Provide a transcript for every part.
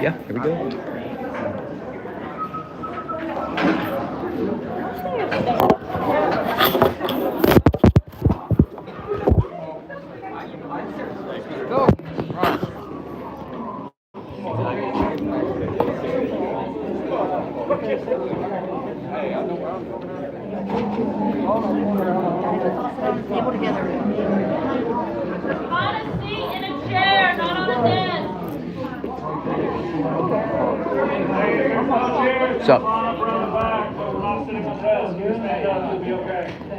Yeah, here we go. Table together. On a seat and a chair, not on a desk. What's up?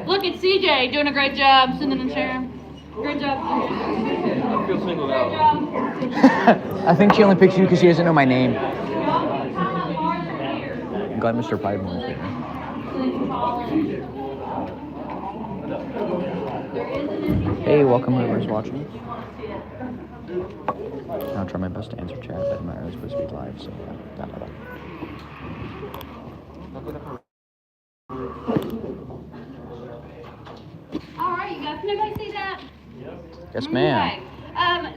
Look at CJ doing a great job sitting in the chair. Great job, CJ. I feel singled Great out. job. I think she only picks you because she doesn't know my name. Y'all can come up farther here. I'm glad Mr. Piedmont is here. Hey, welcome whoever's watching. I'll try my best to answer chat, but I'm not really supposed to be live, so yeah. All right, you guys, can everybody see that? Yes, ma'am. Okay.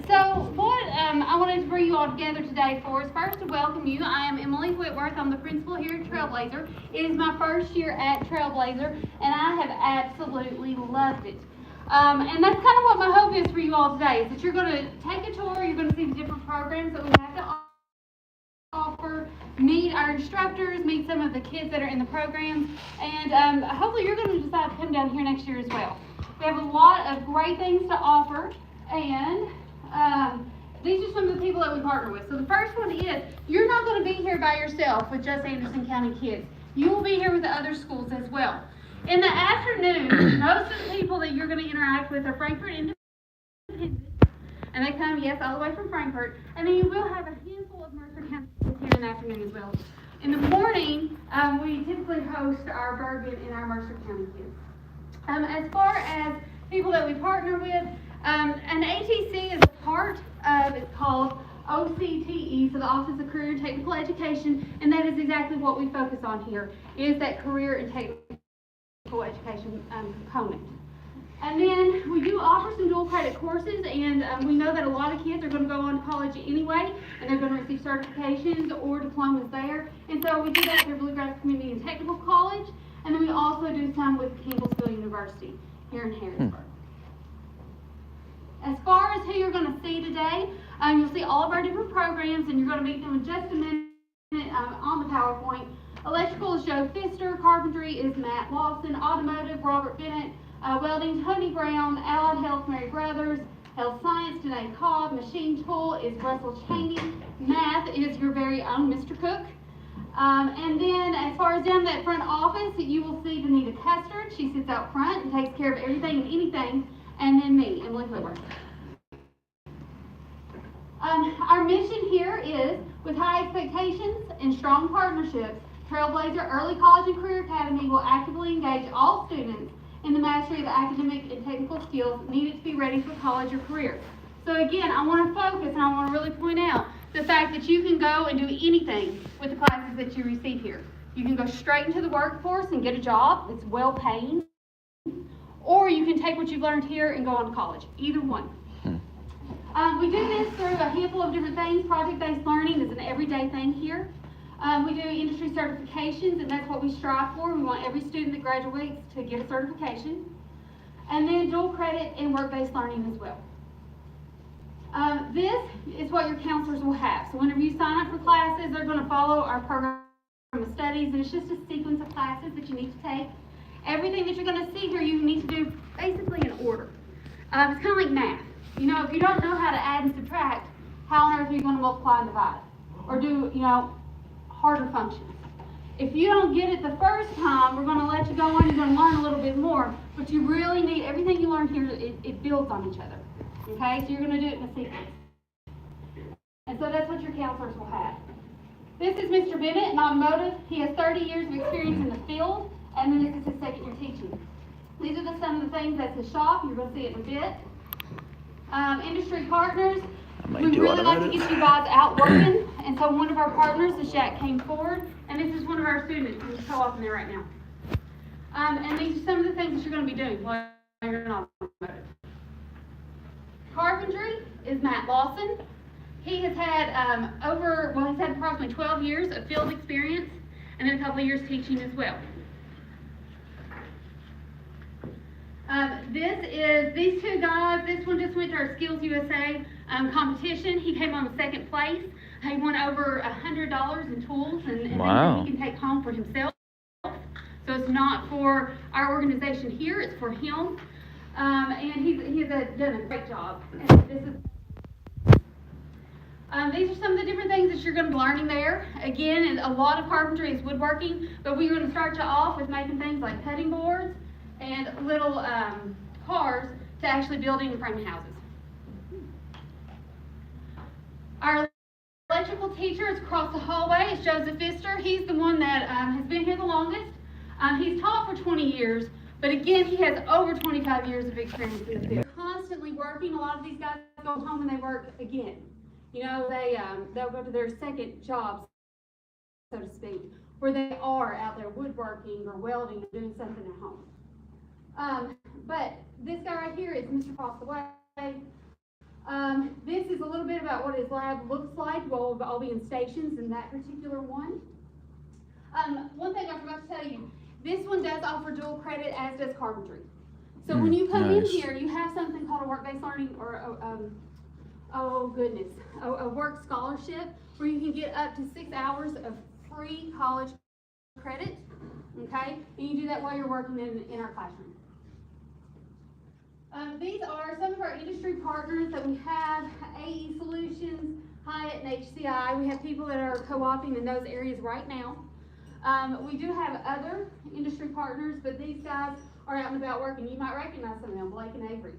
So what I wanted to bring you all together today for is first to welcome you. I am Emily Whitworth. I'm the principal here at Trailblazer. It is my first year at Trailblazer, and I have absolutely loved it. And that's kind of what my hope is for you all today, is that you're going to take a tour, you're going to see the different programs that we have to offer, meet our instructors, meet some of the kids that are in the programs, and hopefully you're going to decide to come down here next year as well. We have a lot of great things to offer, and these are some of the people that we partner with. So the first one is, you're not going to be here by yourself with just Anderson County kids. You will be here with the other schools as well. In the afternoon, most of the people that you're going to interact with are Frankfurt Independent, and they come, yes, all the way from Frankfurt, and then you will have a handful of Mercer County kids here in the afternoon as well. In the morning, we typically host our Bergen and our Mercer County kids. As far as people that we partner with, an ATC is a part of, it's called OCTE, so the Office of Career and Technical Education, and that is exactly what we focus on here, is that career and technical education component. And then we do offer some dual credit courses, and we know that a lot of kids are going to go on to college anyway, and they're going to receive certifications or diplomas there. And so we do that through Bluegrass Community and Technical College, and then we also do some with Campbellsville University here in Harrisburg. As far as who you're going to see today, you'll see all of our different programs, and you're going to meet them in just a minute on the PowerPoint. Electrical is Joe Pfister, Carpentry is Matt Lawson, Automotive, Robert Bennett, Welding, Tony Brown, Allied Health, Mary Brothers, Health Science, Danae Cobb, Machine Tool is Russell Cheney, Math is your very own Mr. Cook. And then as far as down that front office, you will see Danita Custard. She sits out front and takes care of everything and anything. And then me, Emily Whitworth. Our mission here is, with high expectations and strong partnerships, Trailblazer Early College and Career Academy will actively engage all students in the mastery of the academic and technical skills needed to be ready for college or career. So again, I want to focus and I want to really point out the fact that you can go and do anything with the classes that you receive here. You can go straight into the workforce and get a job that's well paying, or you can take what you've learned here and go on to college. Either one. We do this through a handful of different things. Project-based learning is an everyday thing here. We do industry certifications, and that's what we strive for. We want every student that graduates to get a certification. And then dual credit and work-based learning as well. This is what your counselors will have. So whenever you sign up for classes, they're going to follow our program of studies, and it's just a sequence of classes that you need to take. Everything that you're going to see here, you need to do basically in order. It's kind of like math. You know, if you don't know how to add and subtract, how on earth are you going to multiply and divide? Or do, harder functions? If you don't get it the first time, we're going to let you go on, you're going to learn a little bit more, but you really need, everything you learn here, it builds on each other. Okay, so you're going to do it in a sequence. And so that's what your counselors will have. This is Mr. Bennett in automotive. He has 30 years of experience in the field, and then this is his second year teaching. These are some of the things at his shop. You're going to see it in a bit. Industry partners. We really like to get you guys out working, and so one of our partners, the Shack, came forward, and this is one of our students who's co-op in there right now. And these are some of the things that you're going to be doing while you're in automotive. Carpentry is Matt Lawson. He has had he's had approximately 12 years of field experience and then a couple of years teaching as well. These two guys, this one just went to our Skills USA competition. He came on second place. He won over $100 in tools and things that he can take home for himself. So it's not for our organization here, it's for him. And he's done a great job. And these are some of the different things that you're going to be learning there. Again, a lot of carpentry is woodworking, but we're going to start you off with making things like cutting boards and little cars to actually building and framing houses. Our electrical teacher is across the hallway. It's Joseph Pfister. He's the one that has been here the longest. He's taught for 20 years, but again, he has over 25 years of experience in the field. Constantly working. A lot of these guys go home and they work again. You know, they'll go to their second job, so to speak, where they are out there woodworking or welding or doing something at home. But this guy right here is Mr. Across the Way. This is a little bit about what his lab looks like. We'll all be in stations in that particular one. One thing I forgot to tell you, this one does offer dual credit, as does carpentry. So when you come in here, you have something called a work-based learning or a work scholarship where you can get up to 6 hours of free college credit, okay? And you do that while you're working in our classroom. These are some of our industry partners that we have: AE Solutions, Hyatt, and HCI. We have people that are co-opting in those areas right now. We do have other industry partners, but these guys are out and about working. You might recognize some of them, Blake and Avery.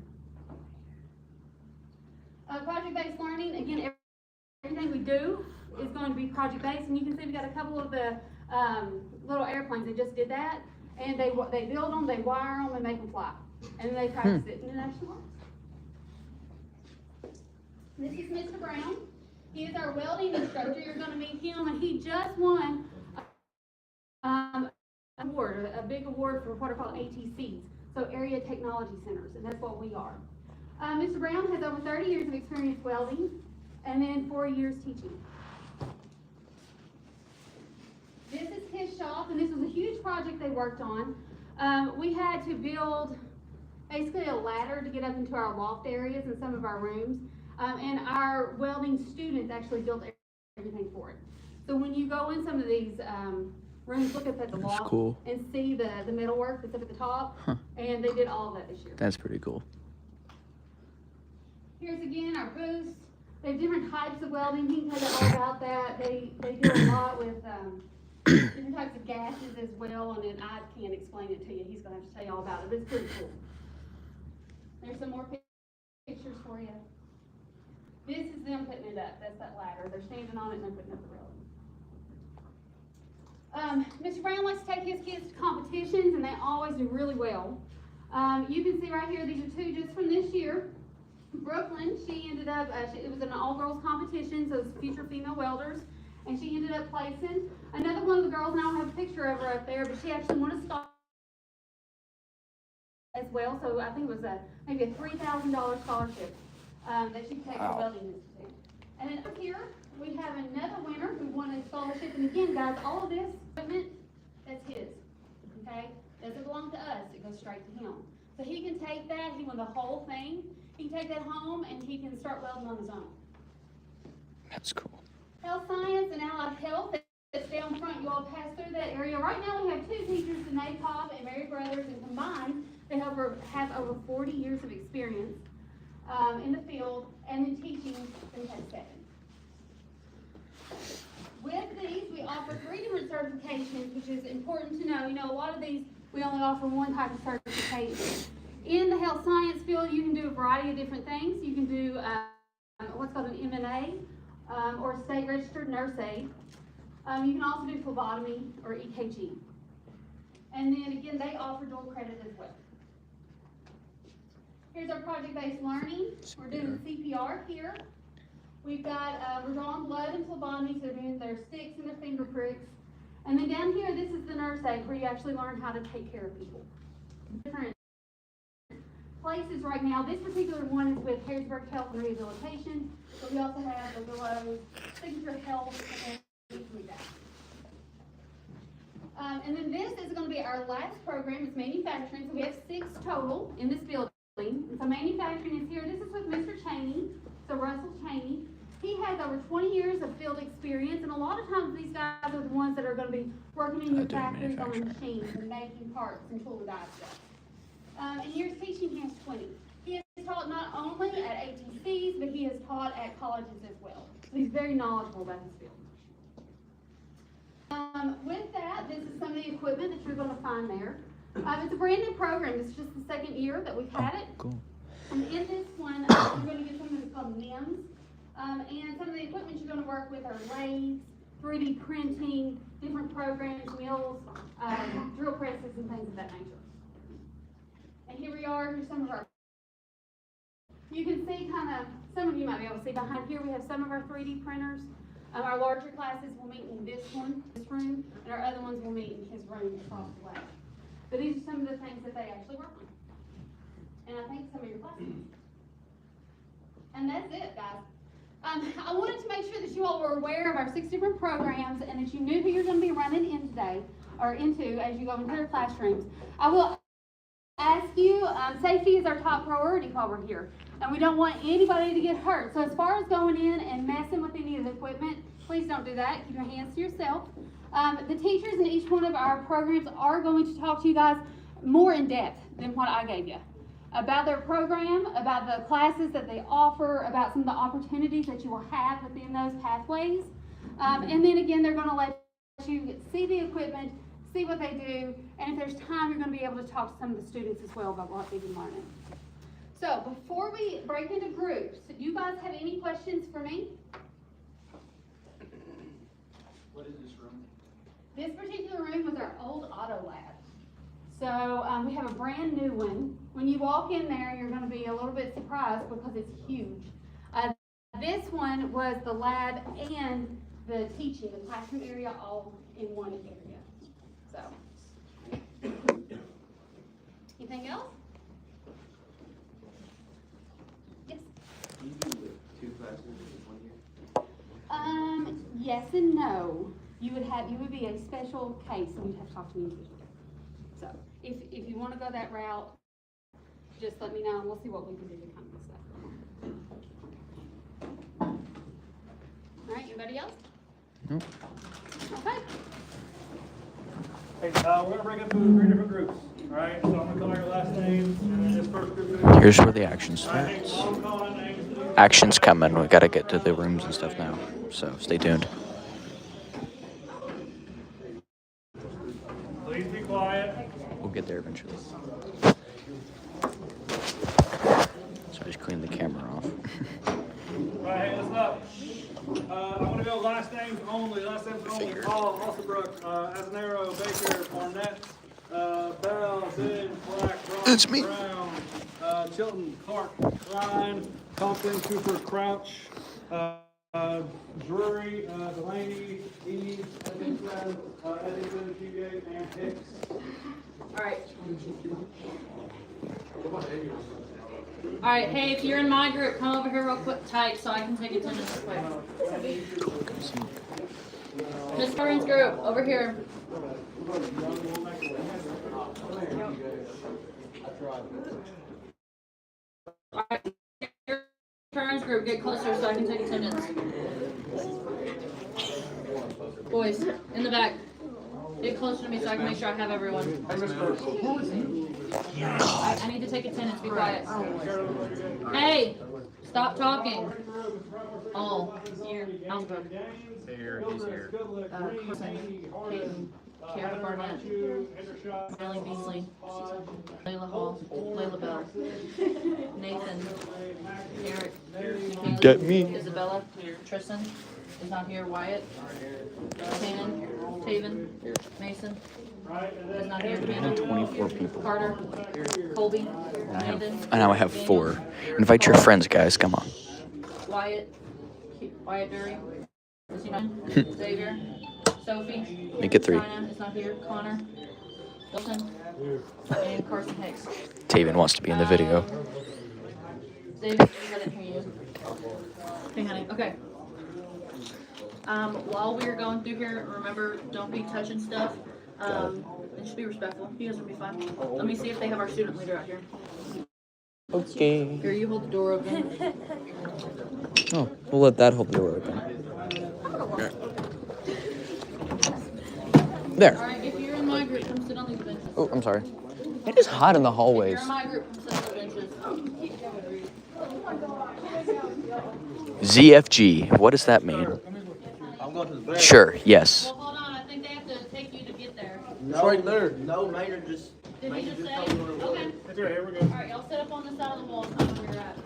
Project-based learning, again, everything we do is going to be project-based, and you can see we got a couple of the little airplanes that just did that, and they build them, they wire them, and make them fly, and then they practice it, and it actually works. This is Mr. Brown. He is our welding instructor. You're going to meet him, and he just won an award, a big award for what are called ATCs, so Area Technology Centers, and that's what we are. Mr. Brown has over 30 years of experience welding and then 4 years teaching. This is his shop, and this was a huge project they worked on. We had to build basically a ladder to get up into our loft areas in some of our rooms, and our welding students actually built everything for it. So when you go in some of these rooms, look up at the loft and see the metalwork that's up at the top, and they did all of that this year. That's pretty cool. Here's again our booths. They have different types of welding. He can tell you all about that. They do a lot with different types of gases as well, and then I can't explain it to you. He's going to have to tell you all about it, but it's pretty cool. There's some more pictures for you. This is them putting it up. That's that ladder. They're standing on it and they're putting up the railing. Mr. Brown likes to take his kids to competitions, and they always do really well. You can see right here, these are two just from this year. Brooklyn, she ended up, it was an all-girls competition, so it's future female welders, and she ended up placing. Another one of the girls, and I don't have a picture of her up there, but she actually won a scholarship as well, so I think it was maybe a $3,000 scholarship that she could take to the Welding Institute. And then up here, we have another winner who won a scholarship, and again, guys, all of this equipment, that's his, okay? Doesn't belong to us, it goes straight to him. So he can take that, he won the whole thing. He can take that home and he can start welding on his own. That's cool. Health science and allied health, that's down front. You all pass through that area. Right now we have two teachers, Danae Cobb and Mary Brothers, and combined they have over 40 years of experience in the field, and then teaching they have 7. With these, we offer 3 different certifications, which is important to know. You know, a lot of these, we only offer one type of certification. In the health science field, you can do a variety of different things. You can do what's called an MNA or state registered nurse aide. You can also do phlebotomy or EKG. And then again, they offer dual credit as well. Here's our project-based learning. We're doing CPR here. We've got, we're drawing blood and phlebotomy, so they're doing their sticks and their finger pricks. And then down here, this is the nurse aide, where you actually learn how to take care of people. Different places right now. This particular one is with Harrisburg Health and Rehabilitation, but we also have the Willow, Signature Health, and with that. And then this is going to be our last program. It's manufacturing. So we have 6 total in this building. And so manufacturing is here. This is with Mr. Cheney. So Russell Cheney. He has over 20 years of field experience, and a lot of times these guys are the ones that are going to be working in your factories on machines and making parts and tool and die stuff. And years teaching, he has 20. He has taught not only at ATCs, but he has taught at colleges as well. So he's very knowledgeable about his field. With that, this is some of the equipment that you're going to find there. It's a brand new program. It's just the second year that we've had it. Cool. And in this one, you're going to get something that's called NIMS. And some of the equipment you're going to work with are lathes, 3D printing, different programs, mills, drill presses, and things of that nature. And here we are. Here's some of our. You can see some of you might be able to see behind here, we have some of our 3D printers. Our larger classes will meet in this room, and our other ones will meet in his room across the way. But these are some of the things that they actually work on. And I think some of your classes. And that's it, guys. I wanted to make sure that you all were aware of our 6 different programs and that you knew who you're going to be running in today, or into as you go into your classrooms. I will ask you, safety is our top priority while we're here. And we don't want anybody to get hurt. So as far as going in and messing with any of the equipment, please don't do that. Keep your hands to yourself. The teachers in each one of our programs are going to talk to you guys more in depth than what I gave you. About their program, about the classes that they offer, about some of the opportunities that you will have within those pathways. And then again, they're going to let you see the equipment, see what they do, and if there's time, you're going to be able to talk to some of the students as well about what they've been learning. So before we break into groups, do you guys have any questions for me? What is this room? This particular room was our old auto lab. So we have a brand new one. When you walk in there, you're going to be a little bit surprised because it's huge. This one was the lab and the teaching, the classroom area, all in one area. So, anything else? Yes. Can you do 2 classes in 1 year? Yes and no. You would be a special case, and you'd have to talk to me individually. So, if you want to go that route, just let me know, and we'll see what we can do to come this stuff. All right, anybody else? Nope. Okay. Hey, we're going to break up into 3 different groups. All right, so I'm going to call your last names, and then this first group. Here's where the action All right, starts. I'm calling names. Action's coming. We gotta get to the rooms and stuff now. So stay tuned. Please be quiet. We'll get there eventually. So I just cleaned the camera off. All right, hey, listen up. I'm going to go last names only. Last names only. Paul, Alsabrook, Aznaro, Baker, Barnett, Bell, Zinn, Black, That's me. Brown, Chilton, Clark, Klein, Compton, Cooper, Crouch, Drury, Delaney, Eve, Eddington, Fugate, and Hicks. All right, hey, if you're in my group, come over here real quick, tight, so I can take attendance quick. Miss Burns' group, over here. All right, your Burns' group, get closer so I can take attendance. Boys, in the back, get closer to me so I can make sure I have everyone. I need to take attendance, be quiet. Hey, stop talking. Oh, here, Alsbrook. Here, he's here. Carson, Peyton, Kiara Barnett, Ellie Beasley, Layla Hall, Layla Bell, Nathan, Eric, Michaela, Get me. Isabella, Tristan is not here, Wyatt, Tannen, Taven, Mason is not here, Tannen, 24 people. Carter, Colby, Nathan, And now I have 4. Invite your friends, guys. Come on. Wyatt Dury, is he not? Xavier, Sophie, Make it 3. China is not here, Connor, Wilson, And Carson Hicks. Taven wants to be in the video. David, I didn't hear you. Hey, honey. Okay. While we are going through here, remember, don't be touching stuff. And just be respectful. You guys will be fine. Let me see if they have our student leader out here. Okay. Here, you hold the door open. Oh, we'll let that hold the door open. There. Alright, if you're in my group, come sit on these benches. Oh, I'm sorry. It is hot in the If hallways. you're in my group, come sit on the benches. ZFG. What does that mean? I'm going to the back. Sure. Yes. Well, hold on, I think they have to take you to get there. No, right there. No, Maynard just. Did he Maynard just say? told me where it was. Okay. That's right, here we go. Alright, y'all sit up on the side of the wall, tell me where you're at.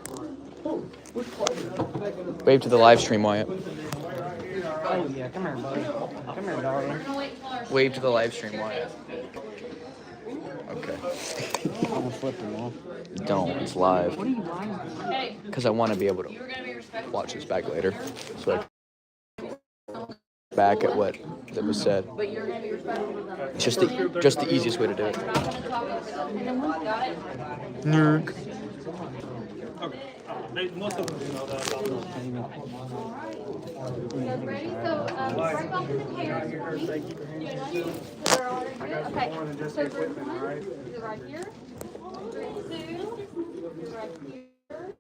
Wave to the live stream, Wyatt. Oh yeah, come here, buddy. Come here, darling. We're gonna wait until our. Wave to the live stream, Wyatt. Okay. I'm gonna flip them off. Don't. It's live. What are you lying? Hey, Because I want to be able you to were gonna be respectful. watch this back later. So I back at what that was said. But you're going to be respectful of them. It's just the easiest way to do it. We're not gonna talk over them. Got it? Nerd. Okay. Most of them know that. You guys ready? So, break open the pairs for me. They're already good? Okay. So group one, you're right here. Group two, you're right here.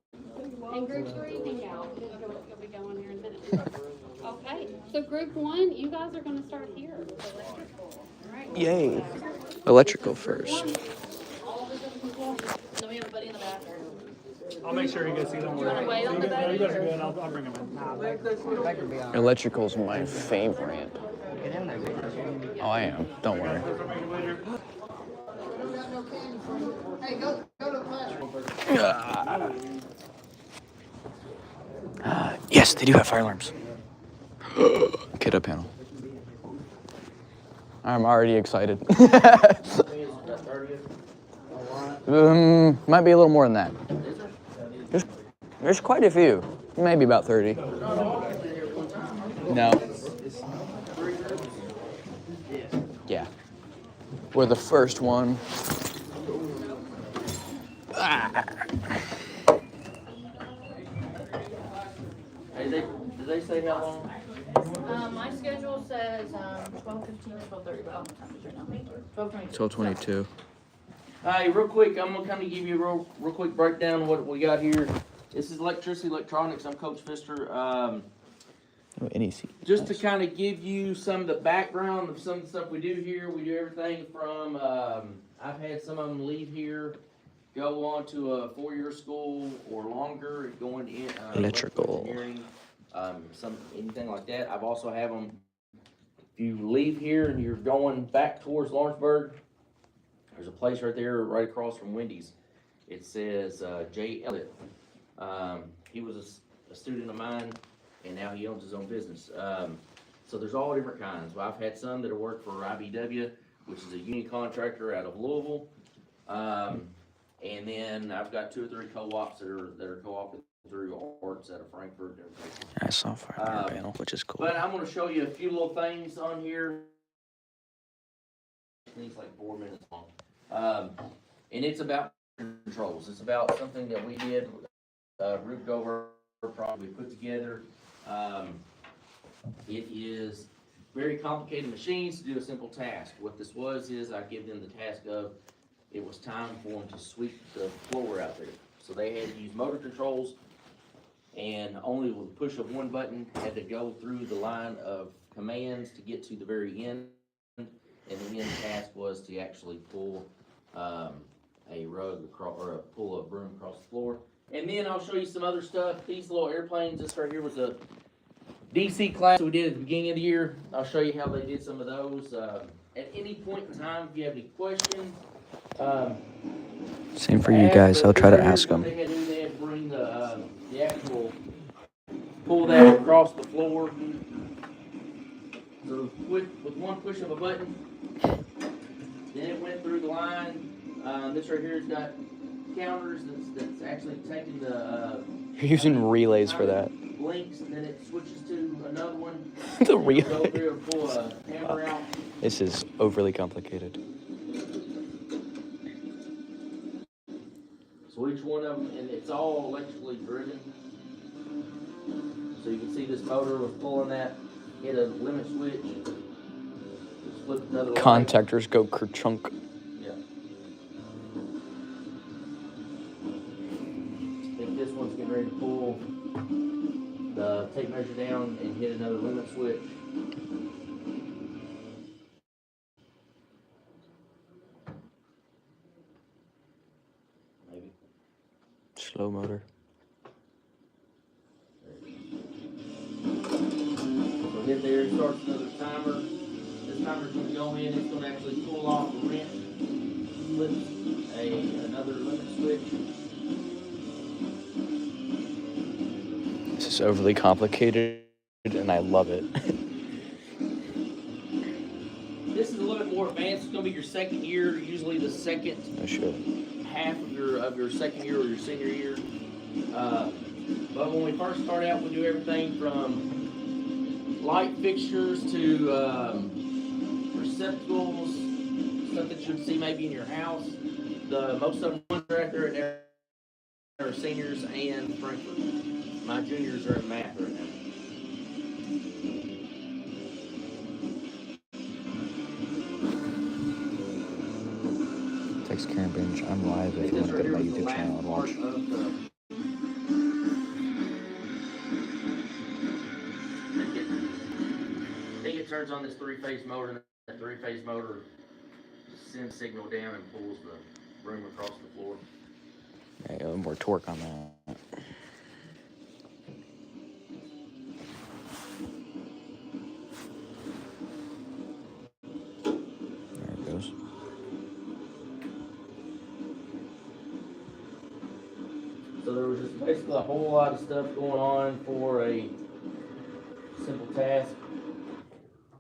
And group three, hang out. You'll be going here in a minute. Okay. So group one, you guys are gonna start here with electrical. All right. Yay. Electrical first. Then we have a buddy in the bathroom. I'll make sure you guys see them. You want to wait on the back? You guys are good. I'll bring them in. Electrical's my favorite. Get in there, baby. Oh, I am. Don't worry. Yes, they do have fire alarms. Kiddo panel. I'm already excited. Might be a little more than that. There's quite a few. Maybe about 30. No. Yeah. We're the first one. Did they say how long? My schedule says 12:15 or 12:30, but I don't know what time it is right now. 12:22. 12:22. Hey, real quick, I'm gonna kind of give you a real quick breakdown of what we got here. This is electricity, electronics. I'm Coach Pfister. NEC. Just to kind of give you some of the background of some of the stuff we do here. We do everything from, I've had some of them leave here, go on to a 4-year school or longer, going in Electrical. engineering, anything like that. I've also have them, if you leave here and you're going back towards Lawrenceburg, there's a place right there, right across from Wendy's. It says J. Elliott. He was a student of mine, and now he owns his own business. So there's all different kinds. Well, I've had some that have worked for IBW, which is a union contractor out of Louisville. And then I've got 2 or 3 co-ops that are co-opted through Arts out of Frankfurt. I saw fire panel, which is cool. But I'm going to show you a few little things on here. Things like 4 minutes long. And it's about controls. It's about something that we did, Rube Gover probably put together. It is very complicated machines to do a simple task. What this was is I give them the task of, it was time for them to sweep the floor out there. So they had to use motor controls, and only with the push of one button had to go through the line of commands to get to the very end. And the end task was to actually pull a rug across, or pull a broom across the floor. And then I'll show you some other stuff. These little airplanes, this right here was a DC class we did at the beginning of the year. I'll show you how they did some of those. At any point in time, if you have any questions. Same for you guys. I'll try to ask them. They had to bring the actual, pull that across the floor. So with one push of a button, then it went through the line. This right here has got counters that's actually taking the You're using relays for that. links, and then it switches to another one. The Go relay. through and pull a hammer out. This is overly complicated. which one of them, and it's all electrically driven. So you can see this motor was pulling that, hit a limit switch, flip another light. Contactors go kerchunk. Yeah. I think this one's getting ready to pull the tape measure down and hit another limit switch. Maybe. Slow motor. So hit there, it starts another timer. This timer's gonna go in, it's gonna actually pull off the wrench, flips another limit switch. This is overly complicated, and I love it. This is a little bit more advanced. It's gonna be your second year, usually the second No shit. half of your second year or your senior year. But when we first start out, we do everything from light fixtures to receptacles, stuff that you'd see maybe in your house. Most of them are out there are seniors and Frankfurt. My juniors are in math right now. Text Karen Binge. I'm live if you want to go to my YouTube channel and watch. I think it turns on this three-phase motor, and that three-phase motor sends signal down and pulls the room across the floor. Yeah, a little more torque on that. There it goes. So there was just basically a whole lot of stuff going on for a simple task.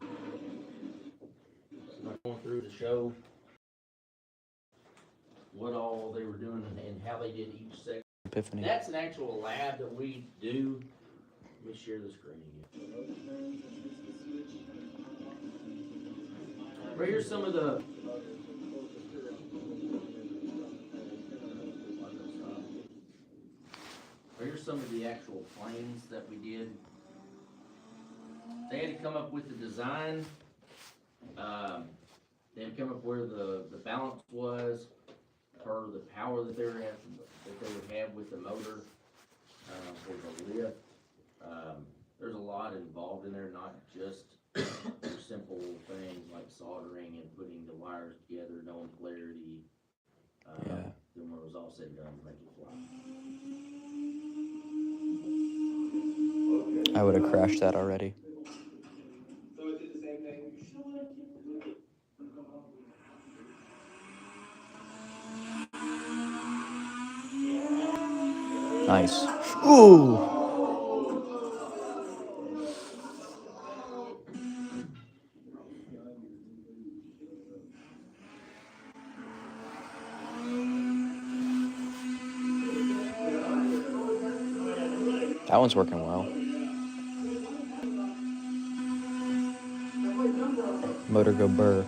So I'm going through to show what all they were doing and how they did each section. Epiphany. That's an actual lab that we do. Let me share the screen again. Right here's some of the. Here's some of the actual planes that we did. They had to come up with the design. They had to come up where the balance was for the power that they would have with the motor for the lift. There's a lot involved in there, not just your simple things like soldering and putting the wires together, knowing clarity. Yeah. Then when it was all said and done, to make it fly. I would have crashed that already. Nice. Ooh. That one's working well. Motor go burr.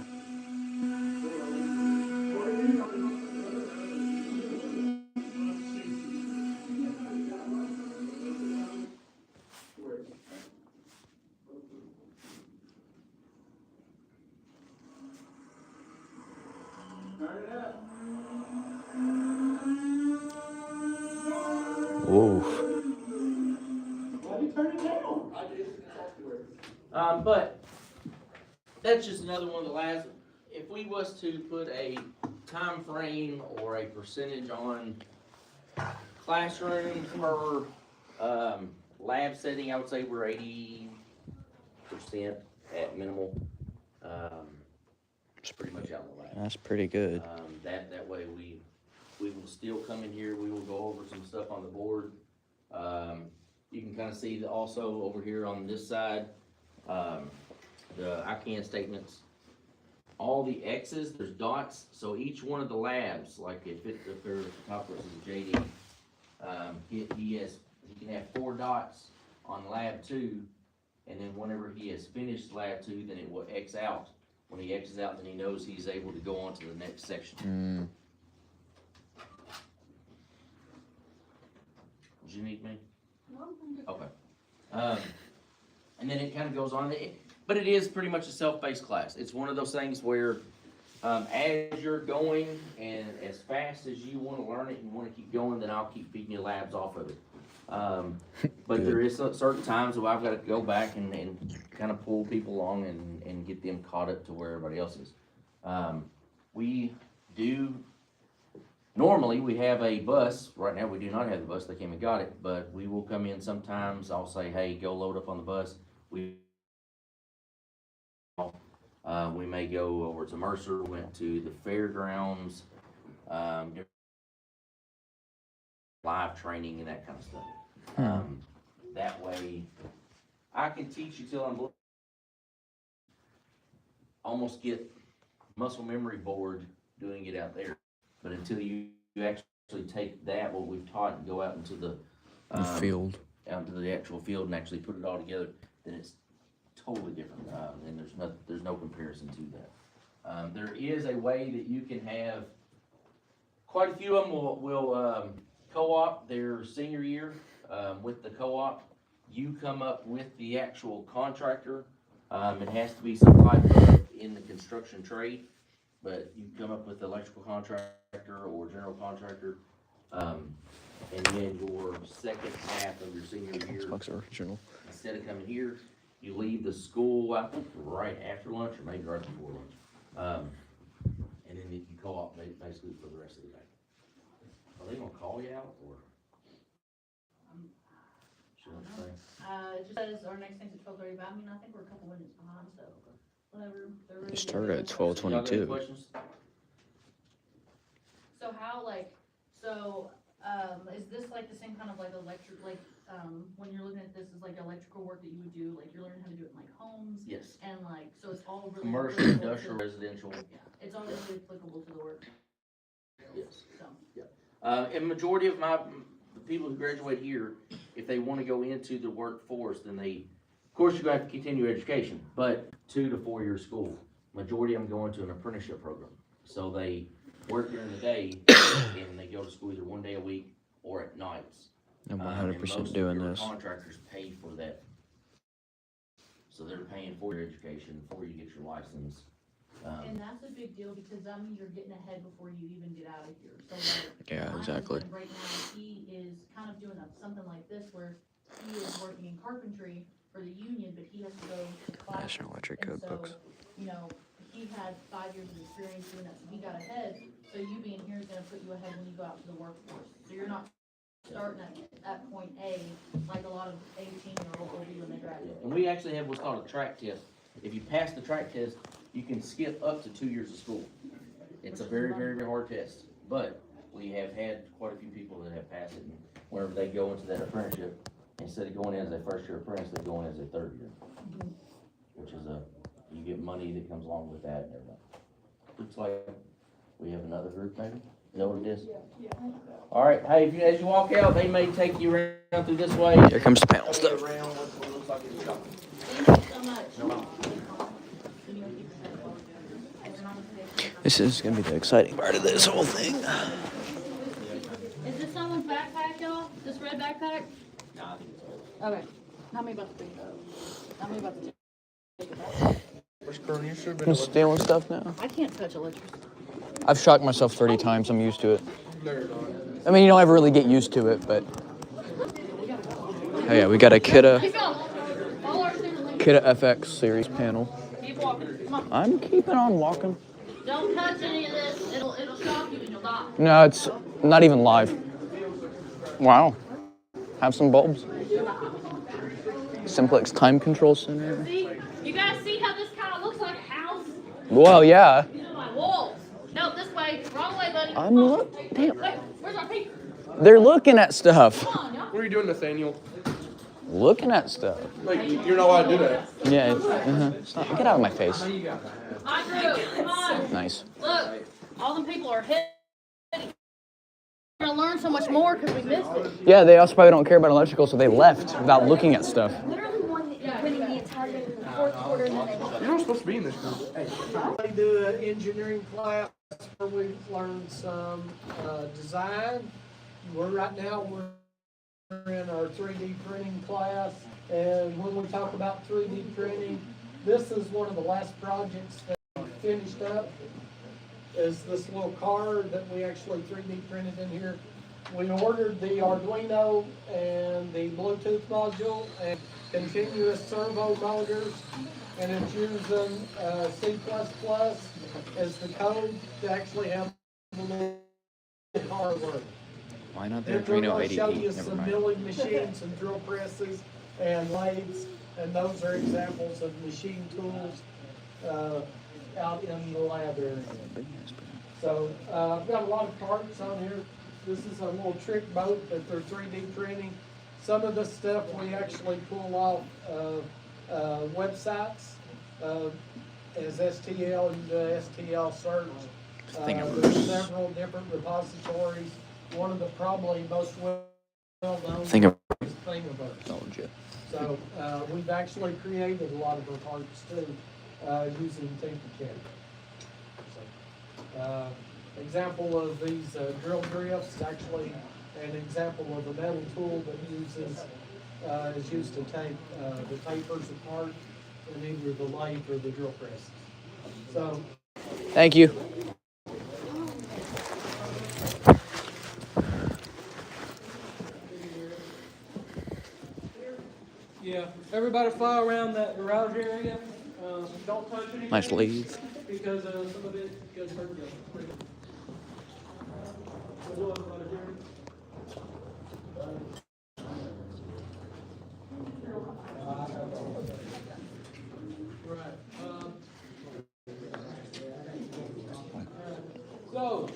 Whoa. But that's just another one of the last. If we was to put a time frame or a percentage on classroom per lab setting, I would say we're 80% at minimal. It's pretty much out in the lab. That's pretty good. That way we will still come in here. We will go over some stuff on the board. You can kind of see also over here on this side. The ICANN statements, all the X's, there's dots, so each one of the labs, like if there's at the top where it says JD, he can have 4 dots on lab 2, and then whenever he has finished lab 2, then it will X out. When he X's out, then he knows he's able to go on to the next section. Did you need me? Okay. And then it kind of goes on, but it is pretty much a self-paced class. It's one of those things where, as you're going and as fast as you want to learn it and want to keep going, then I'll keep feeding you labs off of it. But there is certain times where I've got to go back and kind of pull people along and get them caught up to where everybody else is. Normally, we have a bus. Right now, we do not have the bus. They came and got it. But we will come in sometimes. I'll say, hey, go load up on the bus. We may go over to Mercer, went to the fairgrounds, live training and that kind of stuff. That way, I can teach you till I'm almost get muscle memory bored doing it out there. But until you actually take that, what we've taught, and go out into the field, out into the actual field and actually put it all together, then it's totally different. And there's no comparison to that. There is a way that you can have, quite a few of them will co-op their senior year. With the co-op, you come up with the actual contractor. It has to be some type of in the construction trade. But you come up with electrical contractor or general contractor, and then your second half of your senior year, original. instead of coming here, you leave the school, I think, right after lunch or maybe right before lunch. And then you co-op basically for the rest of the day. Are they gonna call you out or? Sure, It just says our next thing's at 12:30, but I mean, I think we're a couple minutes behind, so whatever. They're ready to Started go. at 12:22. Questions? So how, is this like the same kind of like electric, when you're looking at this, is like electrical work that you would do, like you're learning how to do it in like homes? Yes. And like, so it's all really. Commercial, applicable industrial, to- residential. Yeah, it's all really applicable to the work. Yes. So, And majority of the people who graduate here, if they want to go into the workforce, then of course, you're going to have to continue education, but 2 to 4 year school. Majority of them go into an apprenticeship program. So they work during the day and they go to school either 1 day a week or at nights. I'm And 100% most doing of your this. contractors pay for that. So they're paying for your education before you get your license. and that's a big deal because that means you're getting ahead before you even get out of here. So like, Yeah, my exactly. husband right now, he is kind of doing something like this where he is working in carpentry for the union, but he has to go to class. National Electric And Code books. You know, he had 5 years of experience doing that, so he got ahead. So you being here is gonna put you ahead when you go out to the workforce. So you're not starting at point A, like a lot of 18-year-olds will be when they graduate. And we actually have what's called a track test. If you pass the track test, you can skip up to 2 years of school. It's a very, very, very hard test, but we have had quite a few people that have passed it, and whenever they go into that apprenticeship, instead of going in as a first year apprentice, they go in as a third year. Which is you get money that comes along with that and everything. Looks like we have another group maybe? Is that what it is? All right, hey, as you walk out, they may take you around through this way. Here comes the panel stuff. Around what looks like it's shop. Thank you so much. This is gonna be the exciting part of this whole thing. Is this someone's backpack, y'all? This red backpack? Okay. How many about to take that? How many about to take it back? I'm stealing stuff now. I can't touch electricity. I've shocked myself 30 times. I'm used to it. I mean, you don't ever really get used to it, but. Oh yeah, we got a Keep going. All our different Kidda FX series panel. Keep walking. Come on. I'm keeping on walking. Don't touch any of this. It'll shock you and you'll die. No, it's not even live. Wow. Have some bulbs. Simplex Time Control Center. See? You guys see how this kind of looks like a house? Well, yeah. These are my walls. No, this way. Wrong way, buddy. I'm damn. Wait, where's our feet? They're looking at stuff. Come on, y'all. What are you doing, Nathaniel? Looking at stuff. Like, you're not allowed to do that. Yeah. Stop. Get out of my face. Hi, Drew. Come on. Nice. Look, all them people are heady. We're gonna learn so much more because we missed it. Yeah, they also probably don't care about electrical, so they left without looking at stuff. Literally won winning the entire game in the fourth quarter, and then they lost. You're not supposed to be in this group. We do an engineering class where we learn some design. Right now we're in our 3D printing class. And when we talk about 3D printing, this is one of the last projects that we finished up, is this little car that we actually 3D printed in here. We ordered the Arduino and the Bluetooth module and continuous servo motors, and it's using C++ as the code to actually have the car work. Why not the Then we're Arduino gonna IDE? show you Never some mind. milling machines and drill presses and lathes, and those are examples of machine tools out in the lab area. So I've got a lot of parts on here. This is a little trick boat that they're 3D printing. Some of the stuff we actually pull off websites as STL and STL search. There's several different repositories. One of the probably most well-known is Thingiverse. Oh, legit. So we've actually created a lot of our parts too using Tinkercad. So, example of these drill drifts is actually an example of a metal tool that is used to take the tapers apart in either the lathe or the drill presses. So. Thank you. Yeah, everybody fly around that garage area. Don't touch anything. Nice lathe. Because some of it goes hurt you. Right. So.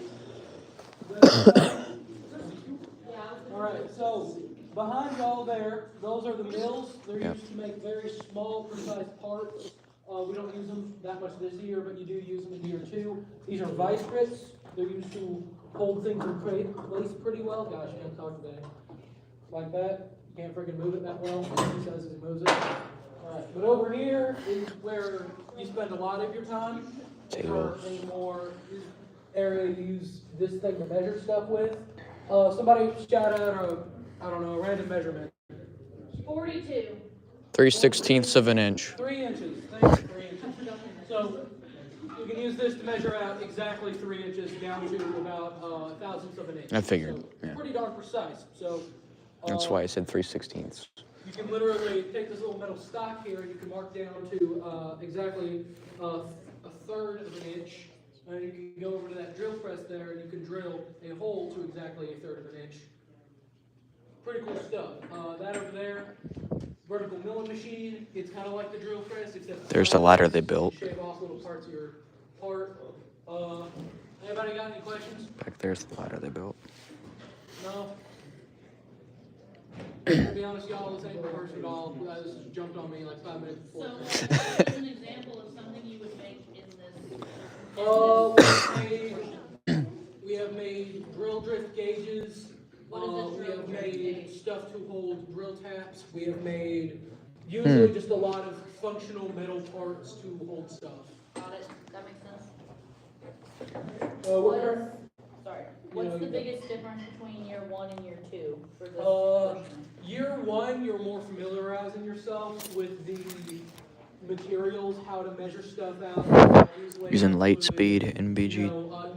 All right. So behind y'all there, those are the mills. They're used to make very small, precise parts. We don't use them that much this year, but you do use them in year 2. These are vice grips. They're used to hold things in place pretty well. Gosh, I can't talk today. Like that. You can't freaking move it that well. He says he moves it. Alright, but over here is where you spend a lot of your time. Or a more area you use this thing to measure stuff with. Somebody shout out a random measurement. 42. 3/16 of an inch. 3 inches. Thank you, 3 inches. So you can use this to measure out exactly 3 inches down to about thousandths of an inch. I figured, So yeah. pretty darn precise. So That's why I said 3/16. you can literally take this little metal stock here and you can mark down to exactly a third of an inch. And you can go over to that drill press there and you can drill a hole to exactly a third of an inch. Pretty cool stuff. That over there, vertical milling machine. It's kind of like the drill press, except There's the ladder they built. You shave off little parts of your part. Anybody got any questions? Back there's the ladder they built. No. To be honest, y'all, this ain't the worst at all. This just jumped on me like 5 minutes before. So, what's an example of something you would make in this? We have made drill drift gauges. What is a We drill have drift made gauge? stuff to hold drill taps. We have made usually just a lot of functional metal parts to hold stuff. Got it? That makes sense? What are, Sorry. You know, What's the you- biggest difference between year 1 and year 2 for this Uh, portion? year 1, you're more familiarizing yourself with the materials, how to measure stuff out. Using light speed in BG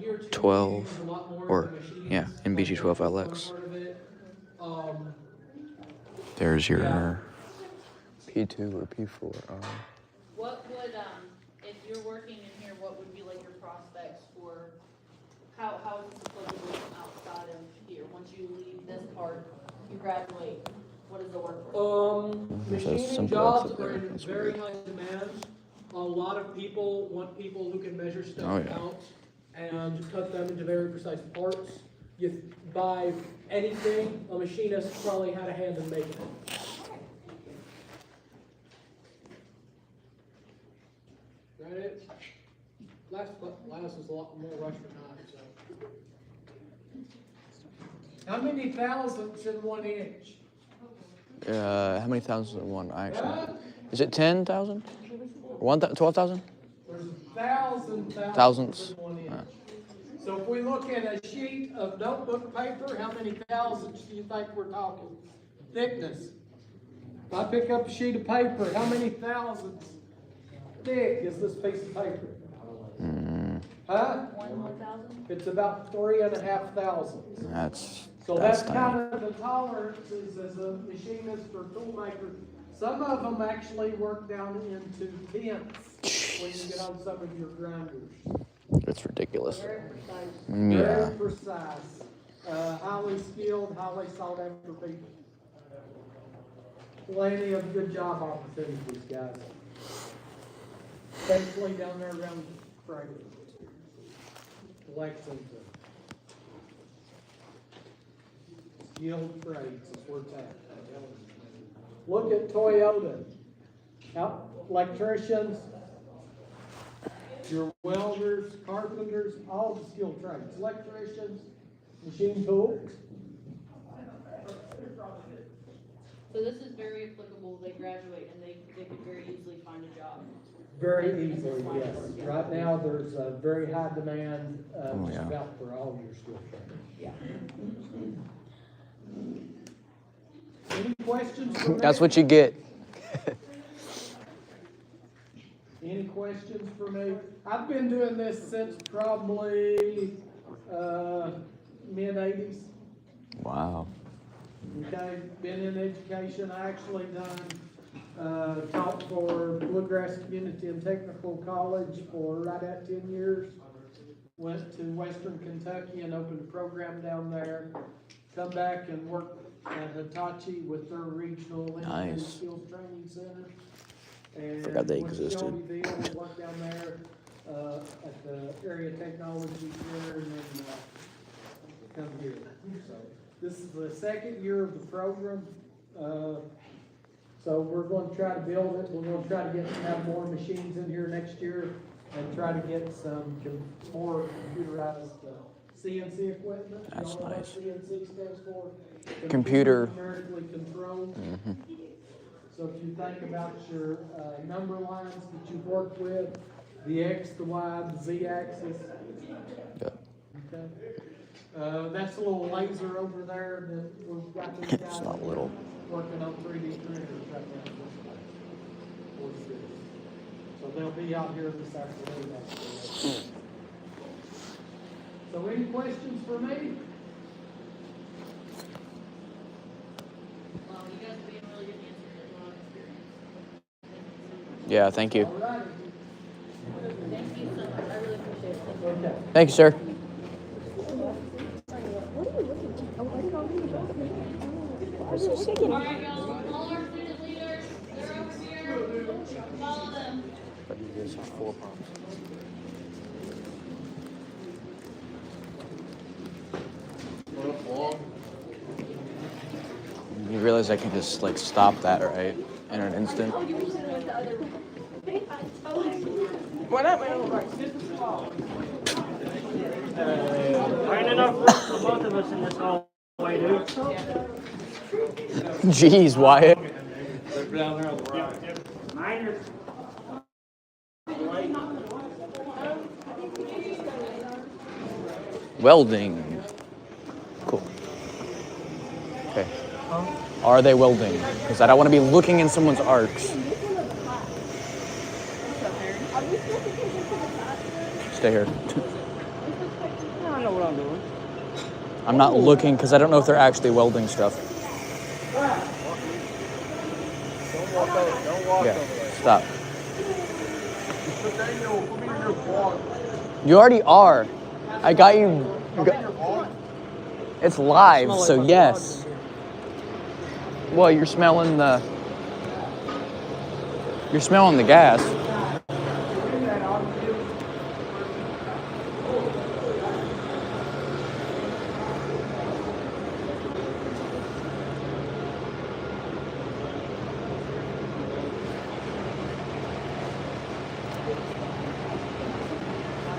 Year 2, 12 you use a lot more of or, the machines, yeah, in BG like 12 the LX. part of it. There's your Yeah. P2 or P4. What would, if you're working in here, what would be like your prospects for, how is this applicable outside of here? Once you leave this part, you graduate, what is the workforce? There's a Machining simple jobs exit are there. in That's very weird. high demand. A lot of people want people who can measure stuff Oh, yeah. out and cut them into very precise parts. You buy anything, a machinist probably had a hand in making it. Got it? Last was a lot more rush for time, so. How many thousandths in 1 inch? How many thousands in one? I actually. Is it 10,000? 12,000? There's thousandths Thousandths. in 1 inch. So if we look at a sheet of notebook paper, how many thousandths do you think we're talking? thickness. If I pick up a sheet of paper, how many thousandths thick is this piece of paper? Huh? 1,000? It's about 3.5 thousandths. So that's tiny. kind of the tolerances as a machinist or toolmaker. Some of them actually work down into tenths when you get on some of your grinders. It's ridiculous. Very precise. Yeah. Very precise, highly skilled, highly sought after people. Plenty of good job opportunities, guys. Especially down there around Franklin, Lexington. Skilled trades is where it's at. Look at Toyota. Now, electricians, your welders, carpenters, all the skilled trades, electricians, machine tools. So this is very applicable, they graduate and they could very easily find a job. Very easily, yes. Right now, there's a very high demand, just yeah. about for all your skilled trades. Yeah. Any questions for me? That's what you get. Any questions for me? I've been doing this since probably, mid-80s. Wow. Okay, been in education. I actually done, taught for Bluegrass Community and Technical College for right at 10 years. Went to Western Kentucky and opened a program down there. Come back and worked at Hitachi with their regional engineering Nice. skills training center. And Forgot they went to existed. Shelbyville, worked down there, at the area technology center and then, come here. So this is the second year of the program. So we're going to try to build it. We're going to try to have more machines in here next year and try to get some more computerized CNC equipment. That's You all know what nice. CNC stands for? Computer. Numerically controlled. So if you think about your number lines that you've worked with, the X, the Y, the Z axis. Yeah. Okay. That's a little laser over there that we've got these guys It's not little. working on 3D printers right now. So they'll be out here this afternoon. Actually. So any questions for me? Well, you guys are being really good answers, there's a lot of experience. Yeah, thank you. All right. Thank you so much, I really appreciate it. Okay. Thank you, sir. What are you looking at? Oh, what are you talking about? I was just All shaking. right, y'all, all our student leaders, they're over here. Follow them. You realize I can just like stop that, right? In an instant. Oh, you were sitting with the other one. I told you. What up, man? There ain't enough room for both of us in this hallway, dude. Jeez, Wyatt. Mind your... Welding. Cool. Okay. Are they welding? Because I don't want to be looking in someone's arcs. Stay here. I know what I'm doing. I'm not looking because I don't know if they're actually welding stuff. Don't walk over. Don't walk Yeah, over. stop. But Daniel, put me in your vlog. You already are. I got you. Put me in your vlog. It's live, so yes. Well, you're smelling the gas.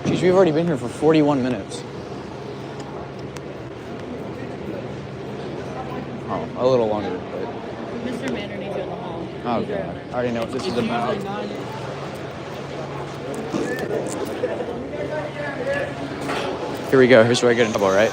Jeez, we've already been here for 41 minutes. Oh, a little longer, but... Mr. Manor needs you in the hall. Oh, God. I already know what this is about. Here we go. Here's where I get in trouble, right?